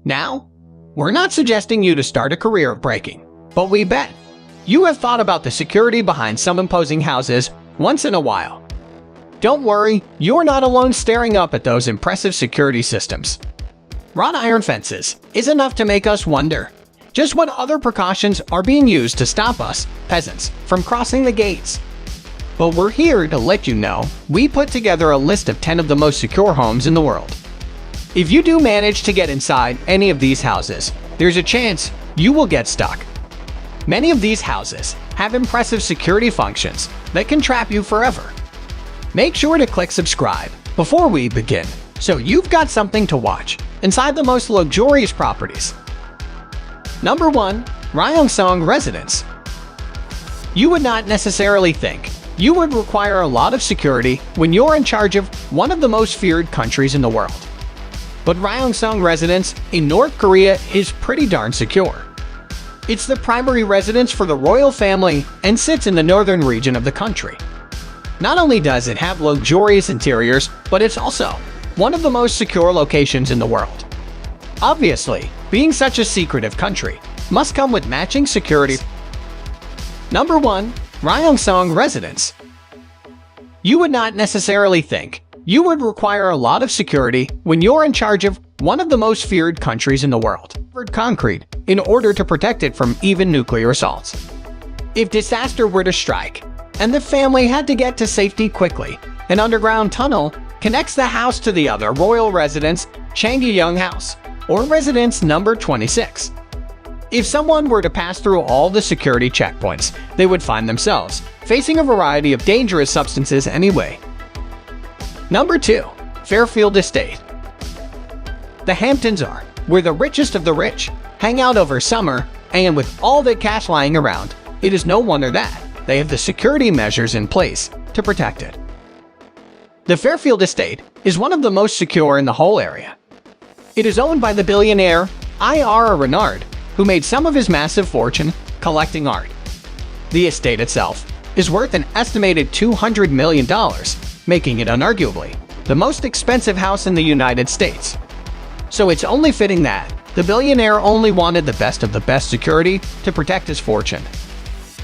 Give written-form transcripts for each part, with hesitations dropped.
Now, we're not suggesting you to start a career of breaking, but we bet you have thought about the security behind some imposing houses once in a while. Don't worry, you're not alone staring up at those impressive security systems. Wrought iron fences is enough to make us wonder just what other precautions are being used to stop us, peasants, from crossing the gates. But we're here to let you know we put together a list of 10 of the most secure homes in the world. If you do manage to get inside any of these houses, there's a chance you will get stuck. Many of these houses have impressive security functions that can trap you forever. Make sure to click subscribe before we begin, so you've got something to watch inside the most luxurious properties. Number 1. Ryongsong Residence. You would not necessarily think you would require a lot of security when you're in charge of one of the most feared countries in the world. But Ryongsong Residence in North Korea is pretty darn secure. It's the primary residence for the royal family and sits in the northern region of the country. Not only does it have luxurious interiors, but it's also one of the most secure locations in the world. Obviously, being such a secretive country must come with matching security. Number 1. Ryongsong Residence. You would not necessarily think you would require a lot of security when you're in charge of one of the most feared countries in the world. Covered concrete in order to protect it from even nuclear assaults. If disaster were to strike and the family had to get to safety quickly, an underground tunnel connects the house to the other royal residence, Changyeyang House, or residence number 26. If someone were to pass through all the security checkpoints, they would find themselves facing a variety of dangerous substances anyway. Number 2. Fairfield Estate. The Hamptons are where the richest of the rich hang out over summer, and with all that cash lying around, it is no wonder that they have the security measures in place to protect it. The Fairfield Estate is one of the most secure in the whole area. It is owned by the billionaire I.R. Renard, who made some of his massive fortune collecting art. The estate itself is worth an estimated $200 million, making it unarguably the most expensive house in the United States. So it's only fitting that the billionaire only wanted the best of the best security to protect his fortune.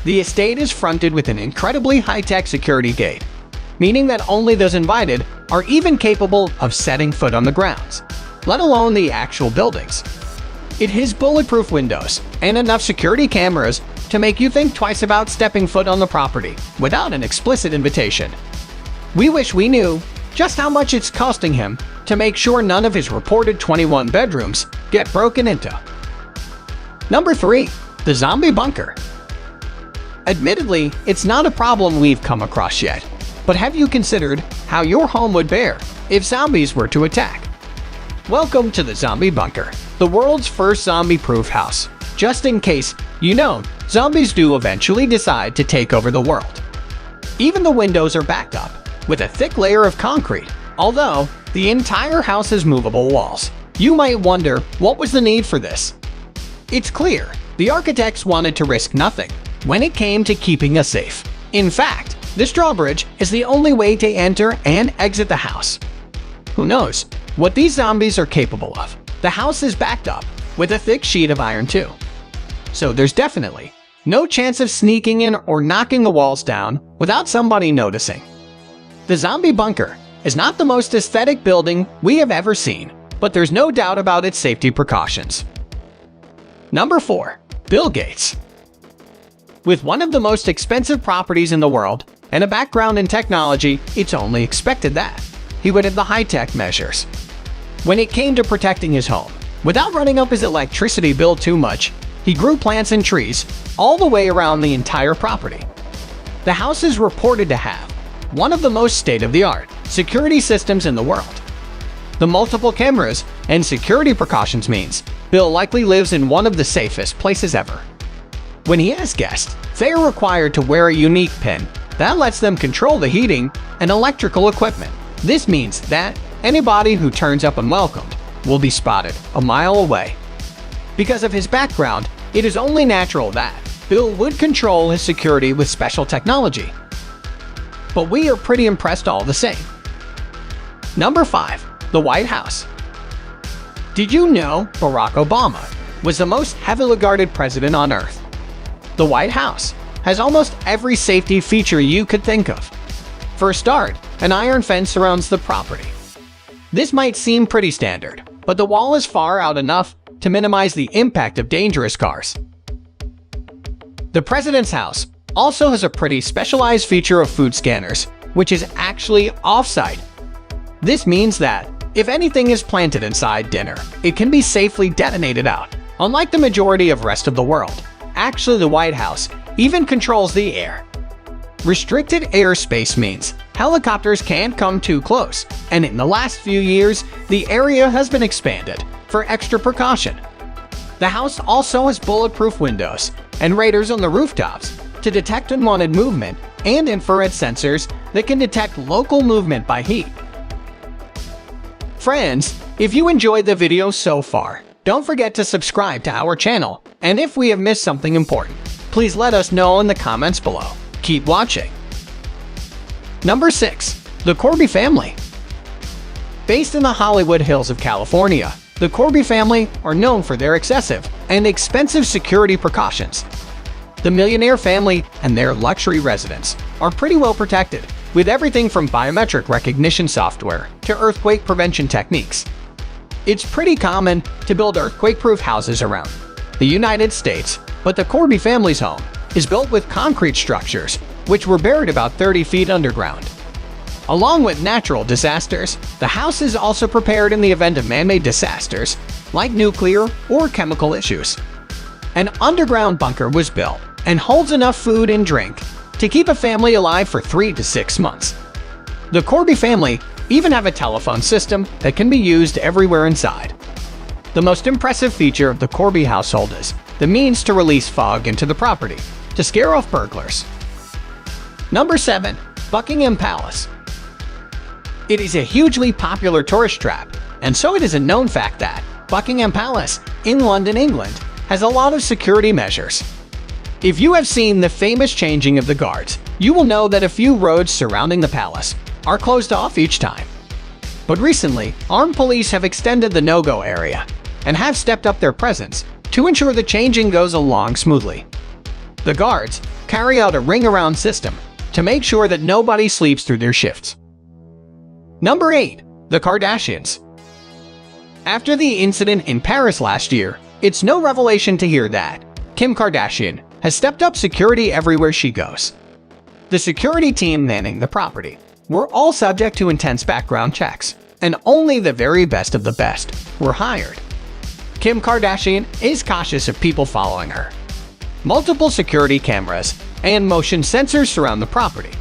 The estate is fronted with an incredibly high-tech security gate, meaning that only those invited are even capable of setting foot on the grounds, let alone the actual buildings. It has bulletproof windows and enough security cameras to make you think twice about stepping foot on the property without an explicit invitation. We wish we knew just how much it's costing him to make sure none of his reported 21 bedrooms get broken into. Number 3. The Zombie Bunker. Admittedly, it's not a problem we've come across yet, but have you considered how your home would bear if zombies were to attack? Welcome to the Zombie Bunker, the world's first zombie-proof house, just in case zombies do eventually decide to take over the world. Even the windows are backed up with a thick layer of concrete, although the entire house has movable walls. You might wonder, what was the need for this? It's clear, the architects wanted to risk nothing when it came to keeping us safe. In fact, this drawbridge is the only way to enter and exit the house. Who knows what these zombies are capable of? The house is backed up with a thick sheet of iron too. So there's definitely no chance of sneaking in or knocking the walls down without somebody noticing. The Zombie Bunker is not the most aesthetic building we have ever seen, but there's no doubt about its safety precautions. Number 4. Bill Gates. With one of the most expensive properties in the world and a background in technology, it's only expected that he would have the high-tech measures. When it came to protecting his home, without running up his electricity bill too much, he grew plants and trees all the way around the entire property. The house is reported to have one of the most state-of-the-art security systems in the world. The multiple cameras and security precautions means Bill likely lives in one of the safest places ever. When he has guests, they are required to wear a unique pin that lets them control the heating and electrical equipment. This means that anybody who turns up unwelcomed will be spotted a mile away. Because of his background, it is only natural that Bill would control his security with special technology. But we are pretty impressed all the same. Number 5. The White House. Did you know Barack Obama was the most heavily guarded president on Earth? The White House has almost every safety feature you could think of. For a start, an iron fence surrounds the property. This might seem pretty standard, but the wall is far out enough to minimize the impact of dangerous cars. The president's house also has a pretty specialized feature of food scanners, which is actually off-site. This means that if anything is planted inside dinner, it can be safely detonated out. Unlike the majority of rest of the world, actually the White House even controls the air. Restricted airspace means helicopters can't come too close, and in the last few years, the area has been expanded for extra precaution. The house also has bulletproof windows and radars on the rooftops to detect unwanted movement and infrared sensors that can detect local movement by heat. Friends, if you enjoyed the video so far, don't forget to subscribe to our channel, and if we have missed something important, please let us know in the comments below. Keep watching. Number 6. The Corby Family. Based in the Hollywood Hills of California, the Corby family are known for their excessive and expensive security precautions. The millionaire family and their luxury residence are pretty well protected, with everything from biometric recognition software to earthquake prevention techniques. It's pretty common to build earthquake-proof houses around the United States, but the Corby family's home is built with concrete structures, which were buried about 30 feet underground. Along with natural disasters, the house is also prepared in the event of man-made disasters, like nuclear or chemical issues. An underground bunker was built and holds enough food and drink to keep a family alive for 3 to 6 months. The Corby family even have a telephone system that can be used everywhere inside. The most impressive feature of the Corby household is the means to release fog into the property to scare off burglars. Number 7. Buckingham Palace. It is a hugely popular tourist trap, and so it is a known fact that Buckingham Palace in London, England, has a lot of security measures. If you have seen the famous changing of the guards, you will know that a few roads surrounding the palace are closed off each time. But recently, armed police have extended the no-go area and have stepped up their presence to ensure the changing goes along smoothly. The guards carry out a ring-around system to make sure that nobody sleeps through their shifts. Number 8. The Kardashians. After the incident in Paris last year, it's no revelation to hear that Kim Kardashian has stepped up security everywhere she goes. The security team manning the property were all subject to intense background checks, and only the very best of the best were hired. Kim Kardashian is cautious of people following her. Multiple security cameras and motion sensors surround the property.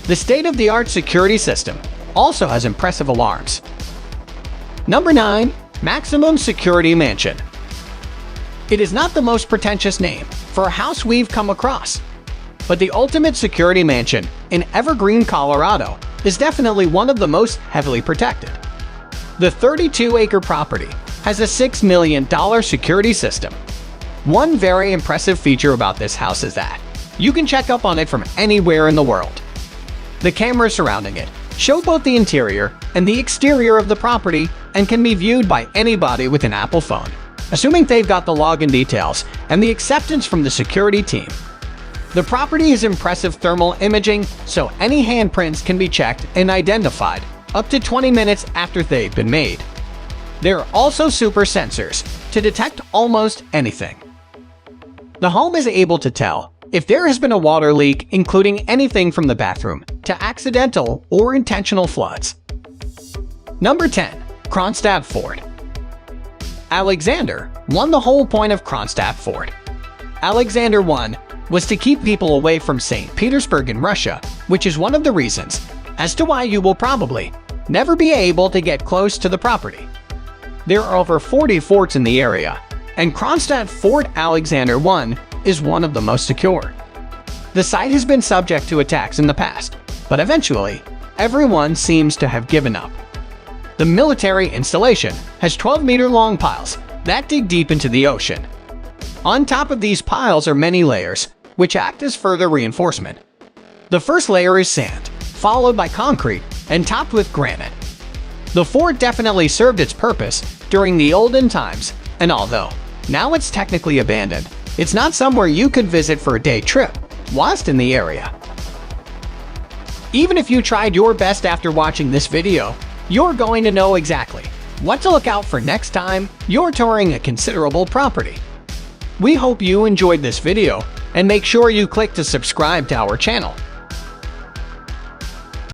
The state-of-the-art security system also has impressive alarms. Number 9. Maximum Security Mansion. It is not the most pretentious name for a house we've come across, but the ultimate security mansion in Evergreen, Colorado is definitely one of the most heavily protected. The 32-acre property has a $6 million security system. One very impressive feature about this house is that you can check up on it from anywhere in the world. The cameras surrounding it show both the interior and the exterior of the property and can be viewed by anybody with an Apple phone, assuming they've got the login details and the acceptance from the security team. The property has impressive thermal imaging, so any handprints can be checked and identified up to 20 minutes after they've been made. There are also super sensors to detect almost anything. The home is able to tell if there has been a water leak, including anything from the bathroom to accidental or intentional floods. Number 10. Kronstadt Fort. Alexander won the whole point of Kronstadt Fort. Alexander won was to keep people away from St. Petersburg in Russia, which is one of the reasons as to why you will probably never be able to get close to the property. There are over 40 forts in the area, and Kronstadt Fort Alexander I is one of the most secure. The site has been subject to attacks in the past, but eventually, everyone seems to have given up. The military installation has 12-meter-long piles that dig deep into the ocean. On top of these piles are many layers, which act as further reinforcement. The first layer is sand, followed by concrete, and topped with granite. The fort definitely served its purpose during the olden times, and although now it's technically abandoned, it's not somewhere you could visit for a day trip whilst in the area. Even if you tried your best after watching this video, you're going to know exactly what to look out for next time you're touring a considerable property. We hope you enjoyed this video, and make sure you click to subscribe to our channel